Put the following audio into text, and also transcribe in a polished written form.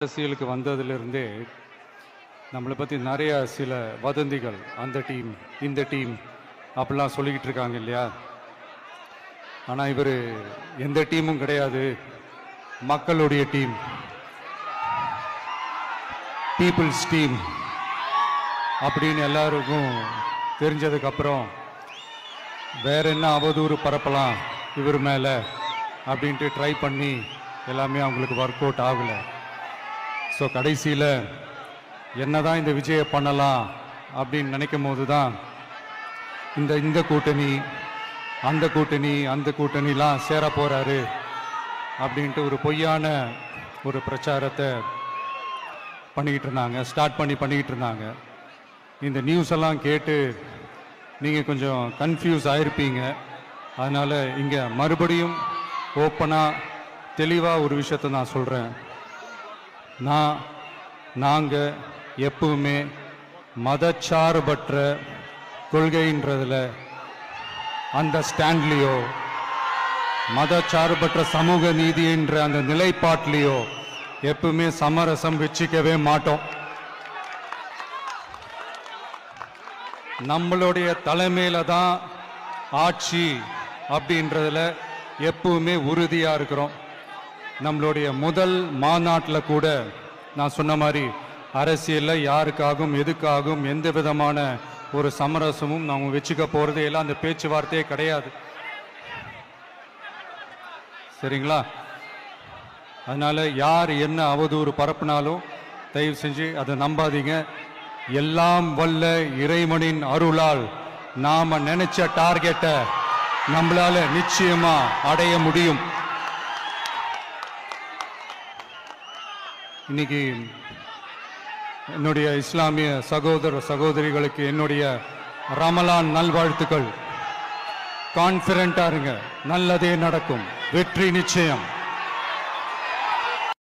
அரசியலுக்கு வந்ததிலிருந்தே நம்மளை பற்றி நிறைய சில வதந்திகள், அந்த டீம் இந்த டீம் அப்படிலாம் சொல்லிக்கிட்டு இருக்காங்க இல்லையா. ஆனால் இவர் எந்த டீமும் கிடையாது, மக்களுடைய டீம், பீப்புள்ஸ் டீம் அப்படின்னு எல்லாருக்கும் தெரிஞ்சதுக்கப்புறம் வேற என்ன அவதூறு பரப்பலாம் இவர் மேலே அப்படின்ட்டு ட்ரை பண்ணி எல்லாமே அவங்களுக்கு ஒர்க் அவுட் ஆகலை. ஸோ கடைசியில் என்ன தான் இந்த விஜயை பண்ணலாம் அப்படின்னு நினைக்கும் போது தான் இந்த கூட்டணி அந்த கூட்டணிலாம் சேர போகிறாரு அப்படின்ட்டு ஒரு பொய்யான ஒரு பிரச்சாரத்தை பண்ணிக்கிட்டு இருந்தாங்க. இந்த நியூஸ் எல்லாம் கேட்டு நீங்கள் கொஞ்சம் கன்ஃபியூஸ் ஆகிருப்பீங்க. அதனால் இங்கே மறுபடியும் ஓப்பனாக தெளிவாக ஒரு விஷயத்தை நான் சொல்கிறேன். நாங்கள் எப்பவுமே மதச்சார்பற்ற கொள்கைன்றதில், அந்த ஸ்டாண்ட்லேயோ, மதச்சார்பற்ற சமூக நீதி என்ற அந்த நிலைப்பாட்டிலேயோ எப்பவுமே சமரசம் வச்சுக்கவே மாட்டோம். நம்மளுடைய தலைமையில தான் ஆட்சி அப்படின்றதுல எப்பவுமே உறுதியாக இருக்கிறோம். நம்மளுடைய முதல் மாநாட்டில் கூட நான் சொன்ன மாதிரி அரசியலில் யாருக்காகவும் எதுக்காகவும் எந்த விதமான ஒரு சமரசமும் நாங்கள் வச்சுக்க போகிறதே எல்லாம் அந்த பேச்சுவார்த்தையே கிடையாது. சரிங்களா? அதனால் யார் என்ன அவதூறு பரப்புனாலும் தயவு செஞ்சு அதை நம்பாதீங்க. எல்லாம் வல்ல இறைவனின் அருளால் நாம் நினைச்ச டார்கெட்டை நம்மளால நிச்சயமாக அடைய முடியும். இன்னைக்கு என்னுடைய இஸ்லாமிய சகோதர சகோதரிகளுக்கு என்னுடைய ரமலான் நல்வாழ்த்துக்கள். கான்ஃபிடென்ட்டா இருங்க, நல்லதே நடக்கும், வெற்றி நிச்சயம்.